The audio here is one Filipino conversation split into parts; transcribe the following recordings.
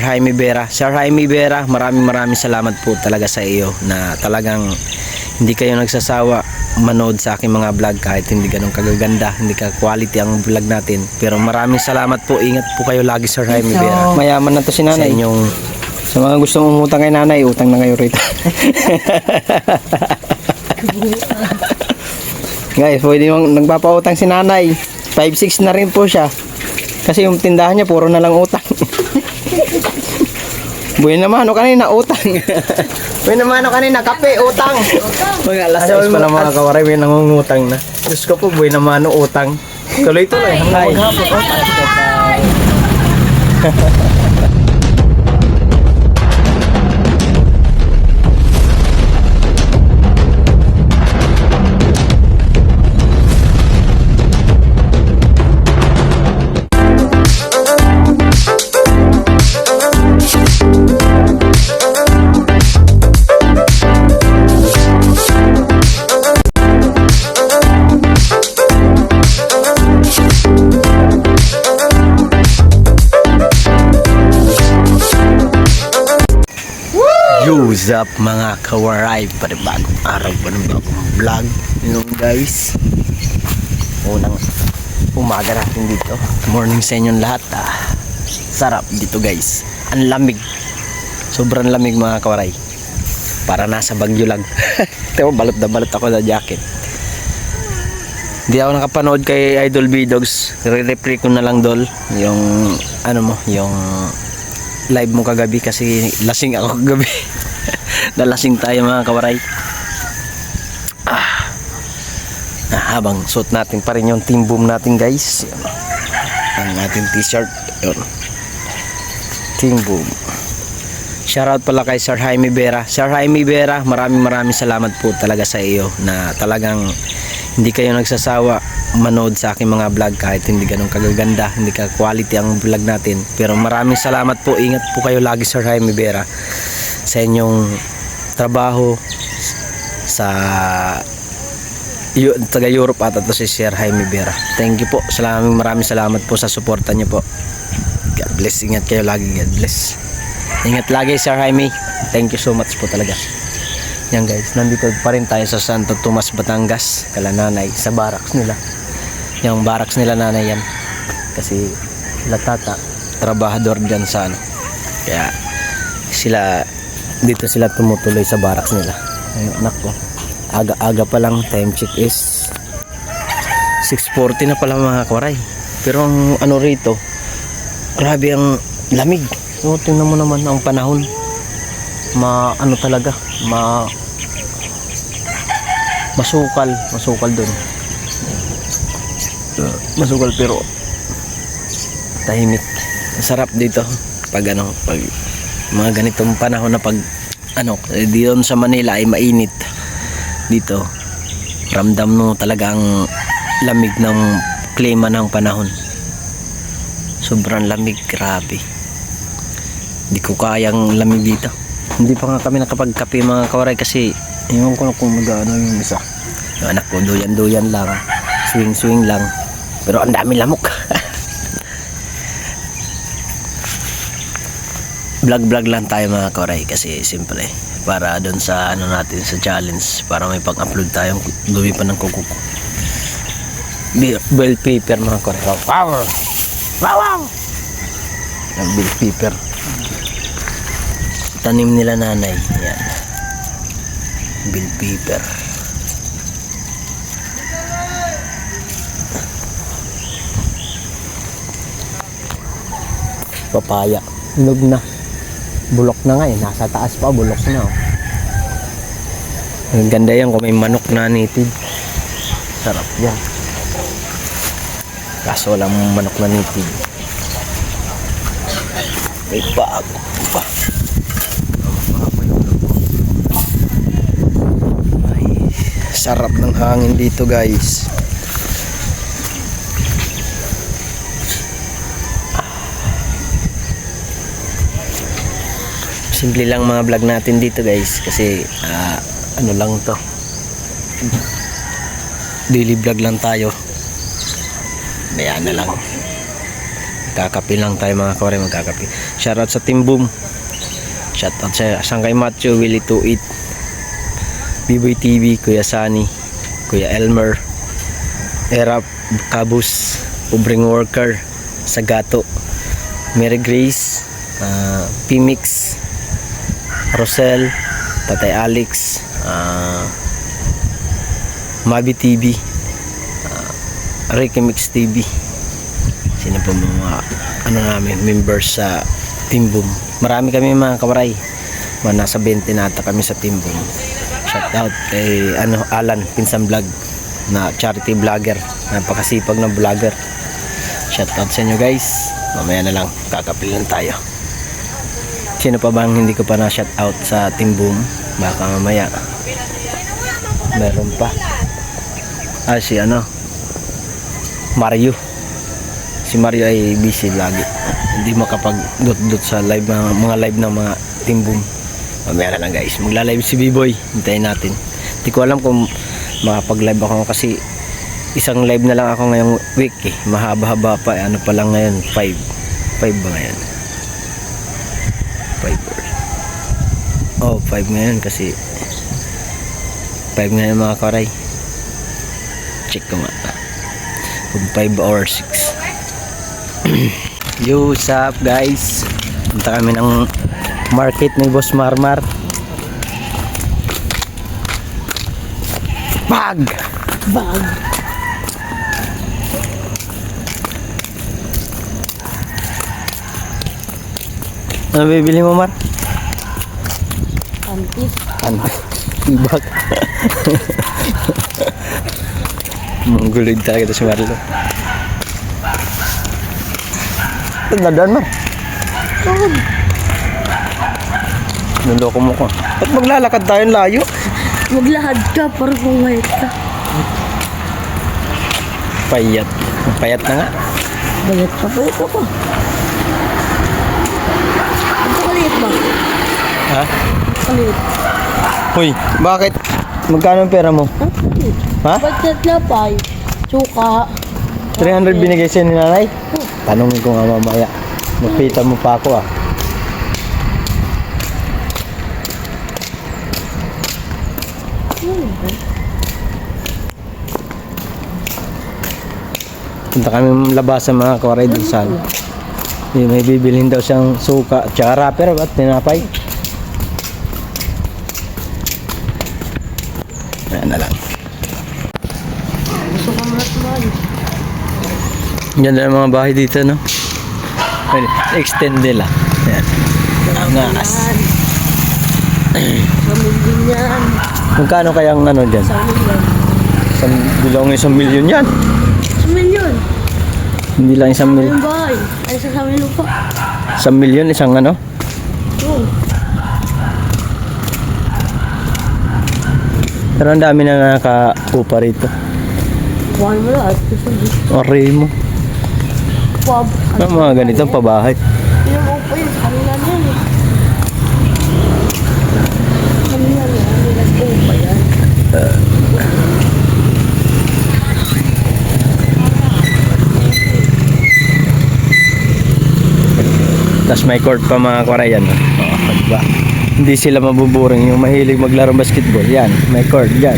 Jaime Vera. Sir Jaime Vera, maraming salamat po talaga sa iyo na talagang hindi kayo nagsasawa manood sa aking mga vlog kahit hindi ganun kagaganda, hindi ka quality ang vlog natin. Pero maraming salamat po. Ingat po kayo lagi, Sir Jaime Vera. Mayaman na to si nanay. Sa mga gustong umutang kay nanay, utang na kayo rito. Guys, pwede mong nagpapautang si nanay. 5'6" na rin po siya. Kasi yung tindahan niya puro na lang utang. Buhay naman ano kanina utang. Buhay naman ano kanina kape utang. Mga alas 6 pa lang mga kawaray, may nangungutang na. Diyos ko po, buhay naman ano utang. Tuloy-tuloy hanggang maghapon. What's up mga kawaray, panibagong araw, panibagong vlog yun guys. Unang umaga natin dito. Morning sa inyong lahat. Sarap dito guys, ang lamig, sobrang lamig mga kawaray, para nasa Bagyo lang. Diba, balot na balot ako na jacket. Hindi ako nakapanood kay Idol B-Dogs. Re-replay ko na lang dol yung ano mo, yung live mo kagabi kasi lasing ako kagabi. Nalasing tayo mga kawaray. Habang suot natin pa rin yung Team Boom natin guys. Yun. Ang ating t-shirt. Yun. Team Boom. Shoutout pala kay Sir Jaime Vera. Sir Jaime Vera, maraming salamat po talaga sa iyo na talagang hindi kayo nagsasawa manood sa aking mga vlog kahit hindi ganun kagaganda, hindi ka quality ang vlog natin. Pero maraming salamat po. Ingat po kayo lagi, Sir Jaime Vera, sa inyong trabaho sa taga Europe at ito si Sir Jaime Vera. Thank you po. Maraming salamat po sa suporta niyo po. God bless. Ingat kayo lagi. God bless. Ingat lagi, Sir Jaime. Thank you so much po talaga. Yan guys, nandito pa rin tayo sa Santo Tomas, Batangas, kala nanay, sa barracks nila. Yung barracks nila nanay yan. Kasi sila tata, trabahador dyan sa ano. Kaya sila, dito sila tumutuloy sa barracks nila. Ayun, anak ko. Aga-aga pa lang, time check is 6:40 na pala mga kawaray. Pero ang ano rito, grabe ang lamig. So, tingnan mo naman ang panahon. Ano talaga, masukal doon. Masukal pero tahimik. Sarap dito pag pag mga ganitong panahon na pag diyon sa Manila ay mainit. Dito ramdam mo talagang lamig ng klima ng panahon. Sobrang lamig, grabe. Hindi ko kayang lamig dito. Hindi pa nga kami nakapagkape mga kawaray kasi ewan ko na kung mag-ano yung isa. Yung anak ko duyan lang, swing lang, pero ang dami lamok. Vlog lang tayo mga kawaray kasi simple para doon sa natin sa challenge, para may pang-upload tayong dumi pa ng kuko. Bell paper mga kawaray. Power! Ang bell paper tanim nila nanay. Yan, bill paper. Papaya hinog na, bulok na nga nasa taas pa, bulok na ang ganda yan kung may manok na native. Sarap yan, kaso walang manok na native. May bago pa. Sarap ng hangin dito guys. Simple lang mga vlog natin dito guys kasi ano lang to, daily vlog lang tayo. Bayan na lang. magkakape lang tayo mga kawari, magkakape. Shoutout sa Team Boom. Shoutout sa Sangkay Macho, Willie to Eat, B-Boy TV, Kuya Sunny, Kuya Elmer, Erap, Kabus, Ubring Worker, Sagato, Mary Grace, Pimix, Rosel, Tatay Alex, Mabi TV, Ricky Mix TV. Sino po mga namin members sa Team Boom. Marami kami mga kawaray. Nasa 20 na ata kami sa Team Boom. Shout out kay Alan Pinsan Vlog na charity vlogger, napakasipag na vlogger. Shout out sa inyo guys. Mamaya na lang, kakapil lang tayo. Sino pa bang hindi ko pa na shout out sa Team Boom? Baka mamaya meron pa. Si Mario. Si Mario ay busy lagi, hindi makapag-dot sa live, mga live ng mga Team Boom. Mamaya na lang guys, magla-live si B-Boy, hintayin natin. Hindi ko alam kung makapag-live ako kasi isang live na lang ako ngayong week mahaba-haba pa, pa lang ngayon, 5 ba ngayon? 5 ngayon kasi 5 ngayon mga karay. Check ko nga kung 5 or 6. Yo, what's up guys, punta kami ng market ni Boss Marmar. Bag ano bibili mo, Mar? Ibag. Manggulig talaga ito si Marlo. Tandaan, Mar. Nuloko mo ko. Ba't maglalakad tayo layo? Maglahad ka para pumayat ka. Payat. Payat na nga. Bayat ka po ito ko. Ito kaliit ba? Ha? Kaliit. Hoy, bakit? Magkano ang pera mo? Ha? Budget na pa. Suka. 300 binigay sa'yo ni nanay? Tanongin ko nga mamaya. Magpita mo pa ako Punta kami labasan mga kawaray dun sa may bibilhin daw siyang suka at saka wrapper at tinapay. Ayan na lang. Gusto ko mga tumahan. Yan na mga bahay dito, no? Extend nila. Ayan. Angas. Samilyon yan. Magkano kayang dyan? Samilyon. 1 milyon yan. Samilyon. Hindi lang 1 milyon. Samilyon bahay. Ay, sa samilyon pa. 1 milyon, isang Oo. Pero ang dami na nakaupa rito. Kuhain mo lahat. Aray mo. Pab. Ang mga ganitong pabahay. Hindi mo pa yun. Sa kanila na yan. Kanila na yan. Kanila pa yan. Tapos may court pa mga kwarayan. Diba? Hindi sila mabuburing yung mahilig maglaro basketball. Yan, may court dyan.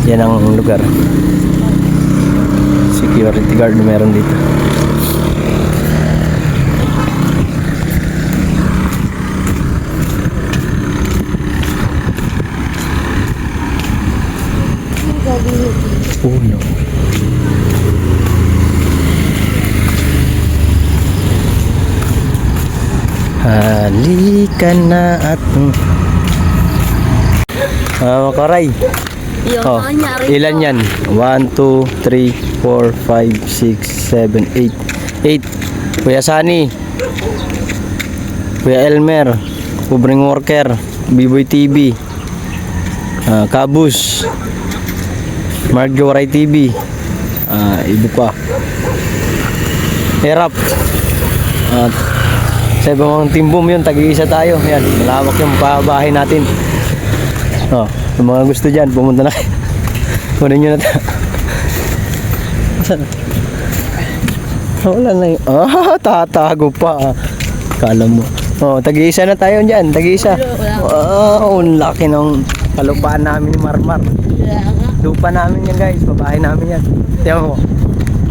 Yan ang lugar. Security guard na meron dito. Puno. Halika na at makaray. Yung kanyari Ilan yan? 1, 2, 3, 4, 5, 6, 7, 8 Kuya Sunny, Kuya Elmer, Ubring Worker, B-Boy TV, Kabus, Marjo Waray TV, iba pa, Erap, sa ibang Team Boom yun, tag-iisa tayo. Yan, malawak yung pabahay natin. Yung mga gusto dyan, pumunta na kayo. Kunin nyo na ito. Saan? Wala na yun. Tatago pa. Kala mo. Tag-iisa na tayo dyan. Tag-iisa. Ang laki ng kalupaan namin ni Marmar. Kaya nga. Lupa namin yan guys. Babae namin yan. Tiyan mo.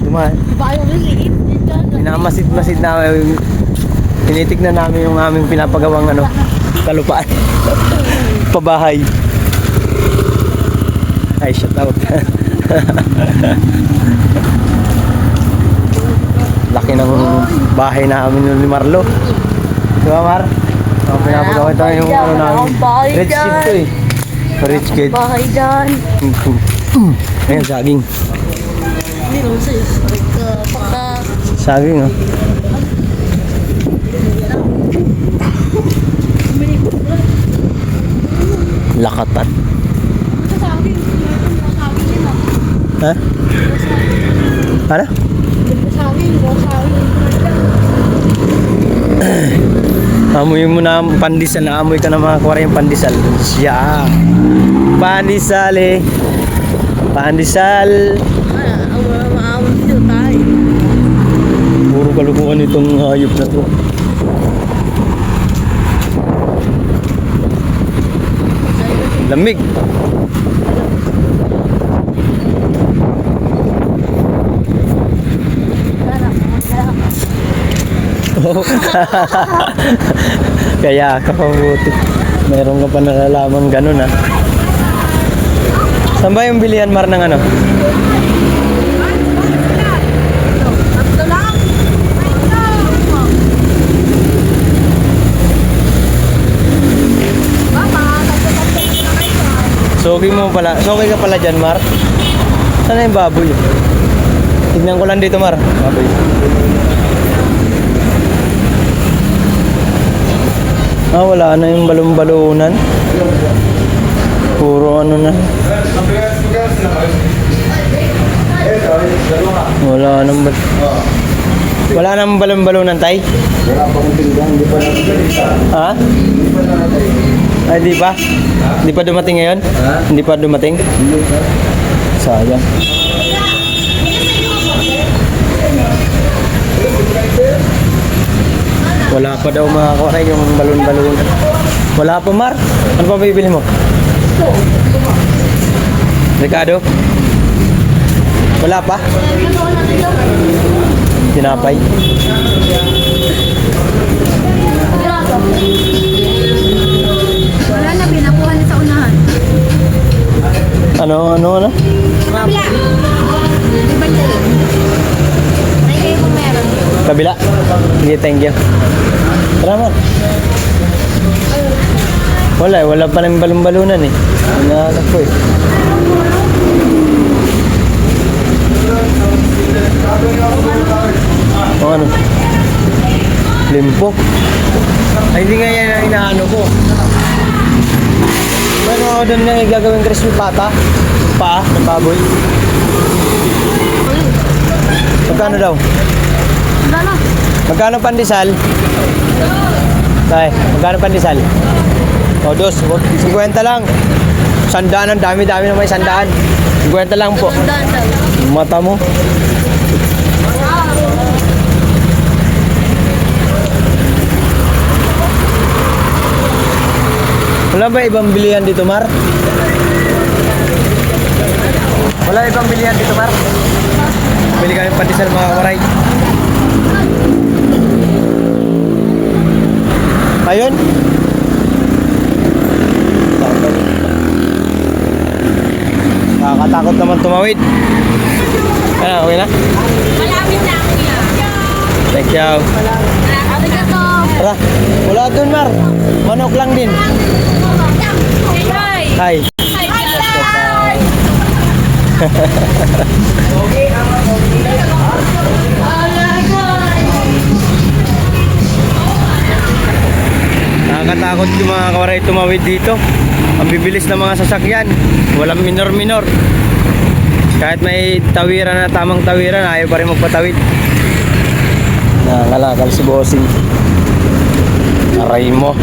Dumaan. Ba yung maliit dito? Minamasid-masid namin. Tinitignan namin yung aming pinapagawang kalupaan. Pabahay. Ay, shout out. Laki ng bahay namin ni Marlo. Di ba, Mar? Pinapagawa ito yung namin. Rich kid to eh. Rich kid. Bahay dyan. Ayan, saging. Hindi naman sa'yo. Pagka... Saging, oh. Lakatan. Ha? Ano? Amoy mo na ang pandesal. Naamoy ka na mga kuwara yung pandesal. Siya. Pandesal eh. Pandesal. Ang maamon dito tayo. Puro kalukuhan itong hayop na to. Lamig. Kaya kapabuti. Meron ka pa nalalaman ganun ah. Saan ba yung bilihan, Mar, ng ano? Sogi mo pala. Sogi ka pala dyan, Mar. Saan na yung baboy? Tignan ko lang dito, Mar. Baboy. Wala na yung balon-balunan. Puro ano na. Wala nang balon-balunan, tay? Wala pa kong tinggan, hindi pa natin. Ha? Ay, di pa? Di pa dumating ngayon? Ha? Hindi pa dumating? Hindi pa. Sayang. Wala pa daw mga kuray yung balon-balon. Wala pa, Mar. Ano pa bibili mo? Ricardo? Wala pa? Tinapay? Wala na, pinakuha niya sa unahan. Ano? Kabila. Ibang dali. Ay, kayo kung meron. Kabila? Sige, thank you. Salamat. Wala pa rin balon-balunan eh. Hinahanap ko eh. O ano? Limpo? Ay, hindi nga yan ang inaano ko. Pero doon na gagawin crispy pata. Paa ng baboy. Magkano daw? Wala na. Magkano pandesal? Tay, magkano pandesal? O, 50 lang. 100 ang dami-dami na may 100. 50 lang po. Mata mo. Wala ba ibang bilihan dito, Mar? Wala ibang bilihan dito, Mar? Bili kami pandesal mga waray. Ayun. Nakakatakot naman tumawid. Ano, okay na? Malapit na, kuya. Thank you. Malapit na to. Tara, wala dun, Mar. Manok lang din. Hi. Hi. Nakakatakot yung mga kawaray tumawid dito. Ang bibilis ng mga sasakyan. Walang minor-minor. Kahit may tawiran na tamang tawiran, ayaw pa rin magpatawid. Nakalakal si bossing. Aray mo.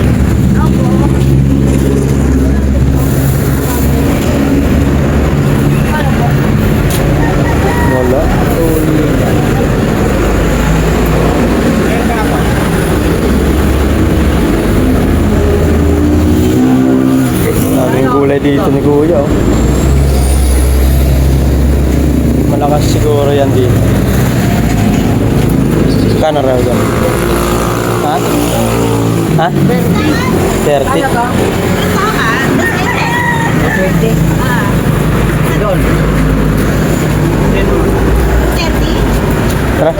dito ni Kuya, oh. Malakas siguro yan dito. Kano raw yan? Ha? Ha? 30. Doon. Tara.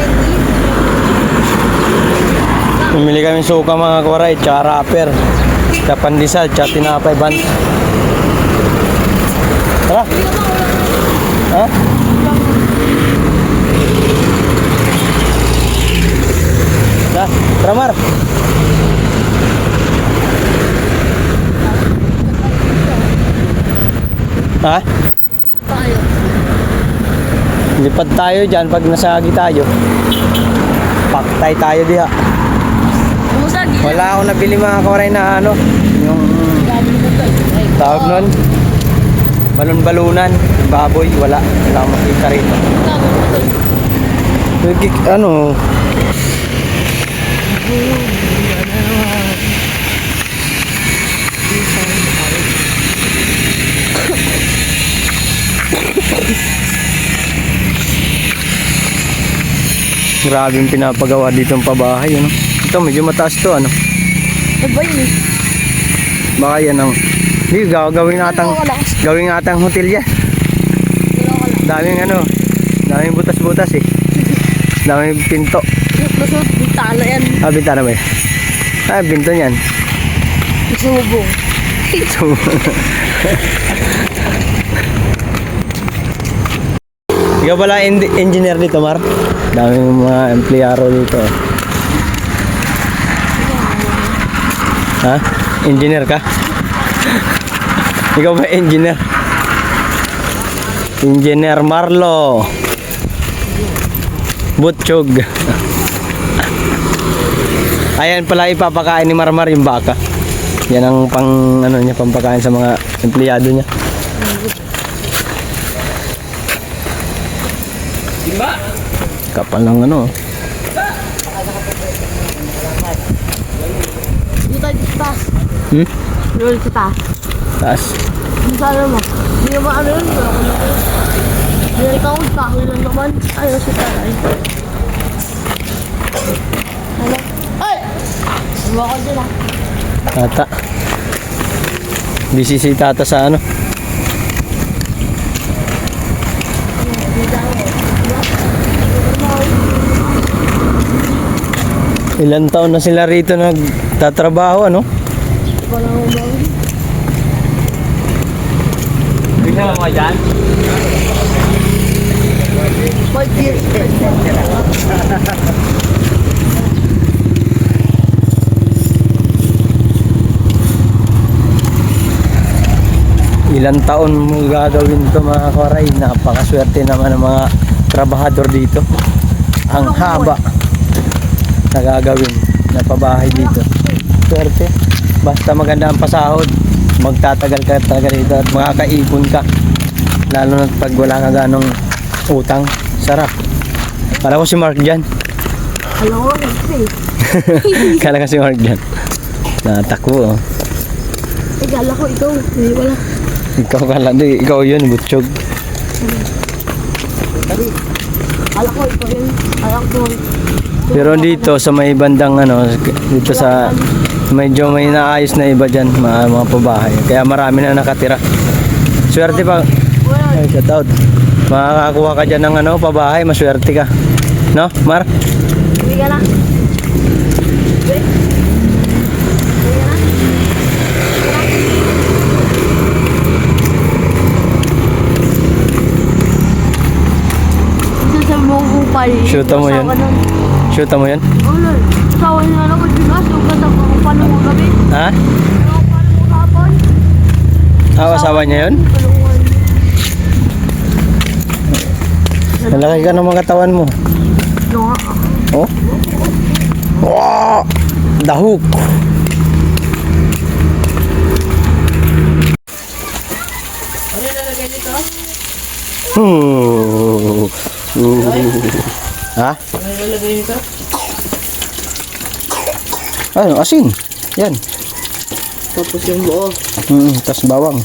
Pumili kami suka mga kuwaray, tsaka rapper, tsaka pandesal, tsaka tinapay band. Tara. Ha? Tara, tara Mar. Ha? Tayo. Lipad tayo dyan pag nasagi tayo. Paktay tayo diha. Umusagi. Wala akong nabili mga kawaray na ano, yung tawag nun, balon-balunan, baboy, wala akong makita rito. Ano, grabe yung pinapagawa dito ang pabahay, ano. Ito medyo mataas to, ano. Ano ba yun eh? Baka yan ang hindi, gawing atang hotel yan. Daming ano, daming butas-butas eh. Daming pinto. Basta bintana yan. Ah, bintana ba yan? Ah, pinto yan. Subong. Ikaw pala engineer dito, Mar? Daming mga empleyado dito. Ha? Engineer ka? Ikaw ba engineer? Engineer Marlo Butchog. Ayan pala ipapakain ni Marmar yung baka. Yan ang pang ano niya, pampakain sa mga empleyado niya. Kapal ng ano. Dito tayo sa taas. Hmm? Doon sa taas. Taas. Dito ano mo? Hindi naman ano yun. Hindi ikaw kahoy lang naman. Ayaw si taray. Ano? Ay! Huwag ako dyan ah. Tata. Busy si tata sa ano. Ilan taon na sila rito nagtatrabaho, ano? Wala akong bago. Bigla mo dyan? 5 years. Ilang taon mo gagawin to mga koray? Napakaswerte naman ng mga trabahador dito. Ang haba na gagawin na pabahay dito. Swerte. Basta maganda ang pasahod, magtatagal ka talaga dito at makakaipon ka. Lalo na pag wala ka ganong utang. Sarap. Kala ko si Mark dyan. Alam ko kasi. Kala ko si Mark dyan. Natakbo, oh. Eh, gala ko ikaw. Hindi wala. Ikaw kala, di, ikaw yun, Butchog. Kala ko ikaw yun. Kala ko. Pero dito sa may bandang ano, dito sa medyo may naayos na iba dyan, mga pabahay. Kaya marami na nakatira. Swerte pa. Wala. Ay, shout out. Makakakuha ka dyan ng ano, pabahay, maswerte ka. No, Mar? Uwi ka na. Uwi. Uwi ka na. Isa sa mong kupal. Shoota mo yun? Shoota mo yun? Ano? Asawa niya na ako bigas. Yung ganda ko kupal mo gabi. Ha? Kupal mo kapon. Ah, asawa niya yun? Palungan. Malaki ka ng mga katawan mo. No. Oh? Wow! Dahuk! Ano nalagay dito? Ha? Ano nalagay dito? Ano, asin. Yan. Tapos yung buo. Tas bawang.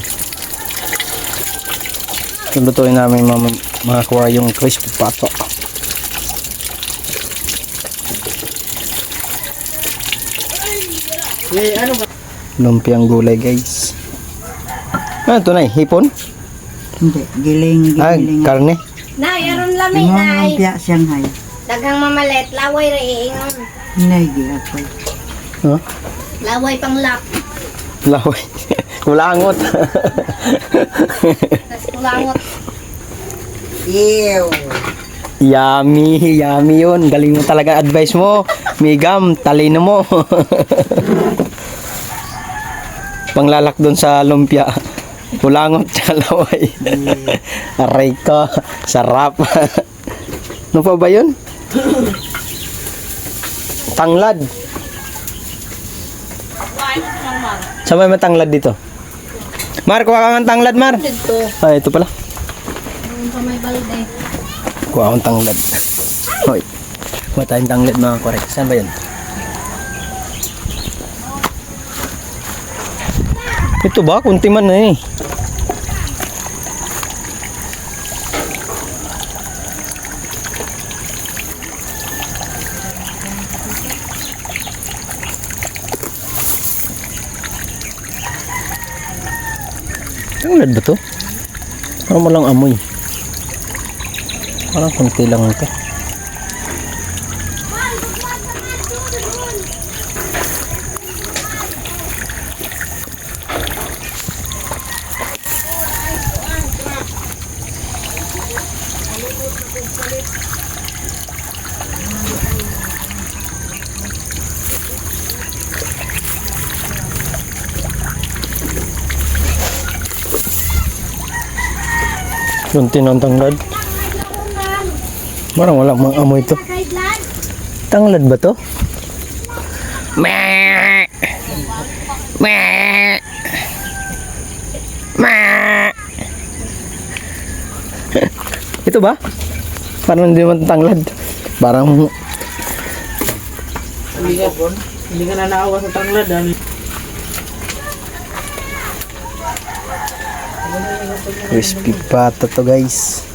Lulutuin namin mga kuha yung crispy pato. Ano ba? Lumpiang gulay guys. Ano ito na hipon? Hindi, giling. Karne. Nay, aron lami, Mga nay. lumpia Shanghai. Dagang mamalet, laway ra iingon. Nay, giapay. Huh? Laway pang lap. Laway. Kulangot. Tas kulangot. Ew. Yummy, yummy yun. Galing mo talaga advice mo. Migam, talino mo. Panglalak doon sa lumpia. Kulangot sa laway. Aray ko, sarap. Ano pa ba yun? Tanglad. Saan may matanglad dito? Mar, kuha ka ng tanglad, Mar. Dito, Ay, ito pala. sa may balde. Kuha akong tanglad. Hoy. Kuha tayong tanglad mga korek. Saan ba yun? Ito ba? Kunti man na eh. Tanglad ba to? Parang walang amoy. Parang kunti lang ito. Kunti ng tanglad. Parang walang mga amoy ito. Tanglad ba to? Meh! Meh! Meh! Ito ba? Parang hindi naman tanglad. Parang Hindi ka na naawa sa tanglad. crispy pata to guys.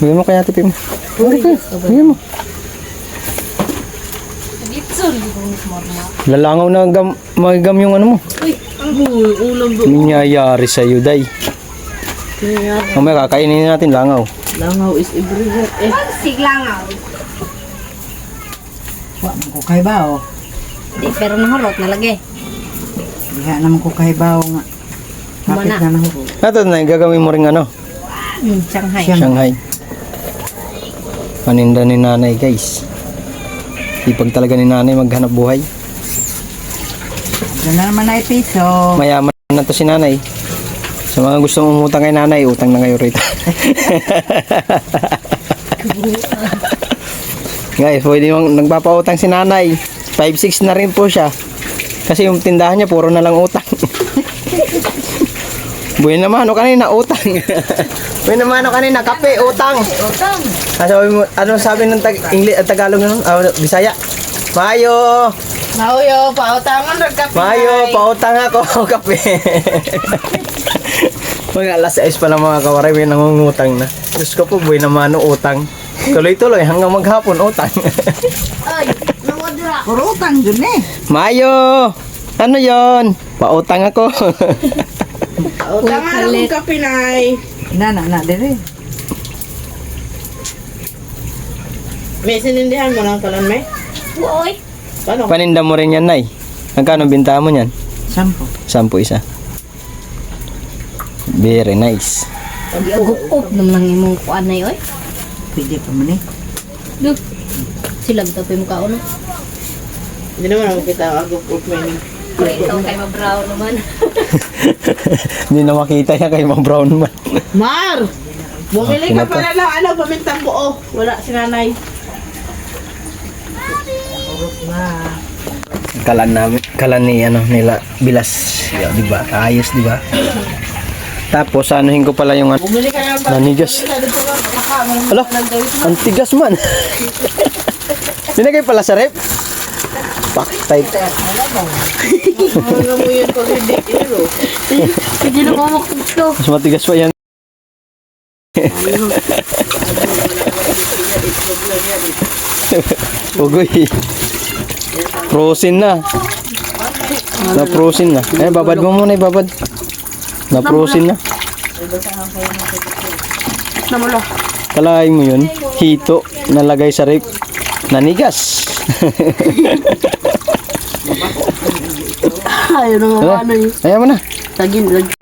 Bigyan mo kaya tipim. Bigyan mo. Lalangaw na magam yung ano mo. Ulam do. Nangyayari sa'yo, day. Mamaya kakainin natin langaw. Langaw is everywhere. Siglangaw. Wa man ko kay bao. Di, pero nahurot nalagay. Diha naman ko kay bao nga. Kapit Mana? na nahuro. Ito na, gagawin mo rin ano, Shanghai. Shanghai. Paninda ni nanay guys. Ipag talaga ni nanay maghanap buhay. Diyan na naman ay piso. Mayaman na to si nanay. Sa mga gusto mong umutang kay nanay, utang na kayo rito. Guys, pwede mong nagpapautang si nanay. 5'6" na rin po siya. Kasi yung tindahan niya, puro na lang utang. Buhay naman, ano kanina, utang. Buhay naman, ano kanina, kape, utang. Utang. Ano sabi ng Tagalog nun? Bisaya? Mayo! Nauyo, pautangan ra ka. Mayo, pautang ako, kape. Mga alas 6 pa lang mga kawaray, may nangungutang na. Diyos ko po, buhay naman, utang. Tuloy-tuloy, hanggang maghapon, utang. Ay, nawadra. Puro utang dun eh. Mayo! Ano yon? Pautang ako. Utangan akong kapinay. Na dire. May sinindihan mo ng kalan, may? Uy. Paano? Paninda mo rin yan, Nay. Magkano binta mo yan? 10. 10 isa. Very nice. Gukup naman imong kuan na oy. Pwede pa man eh. Look. Silag tapay mo kaon. Hindi naman ako kita ang agop-up may Ito kay ma-brown naman. Hindi na makita yan kay Mang Brown man. Mar! Bumili ka kinata. pala ng ano, pamintang buo. Wala si nanay. Kalan ni ano nila Bilas. Yeah, di ba? Ayos, di ba? Tapos anuhin ko pala yung ano. Bumili ka ng Nanigas. dito ka. Baka, Hala, ang tigas man. Dinagay pala sa rep. Pack tight. Ano mo yun pag hindi ilo? Hindi na kumakit to. Mas matigas pa yan. Ugoy. Frozen na. Na-frozen na. Eh, babad mo muna, babad. Na-frozen na. Namula. Kalahin mo yun. Hito. Nalagay sa rip. Nanigas. Ayaw na nga ano eh. Ayaw mo na. Tagin, lag.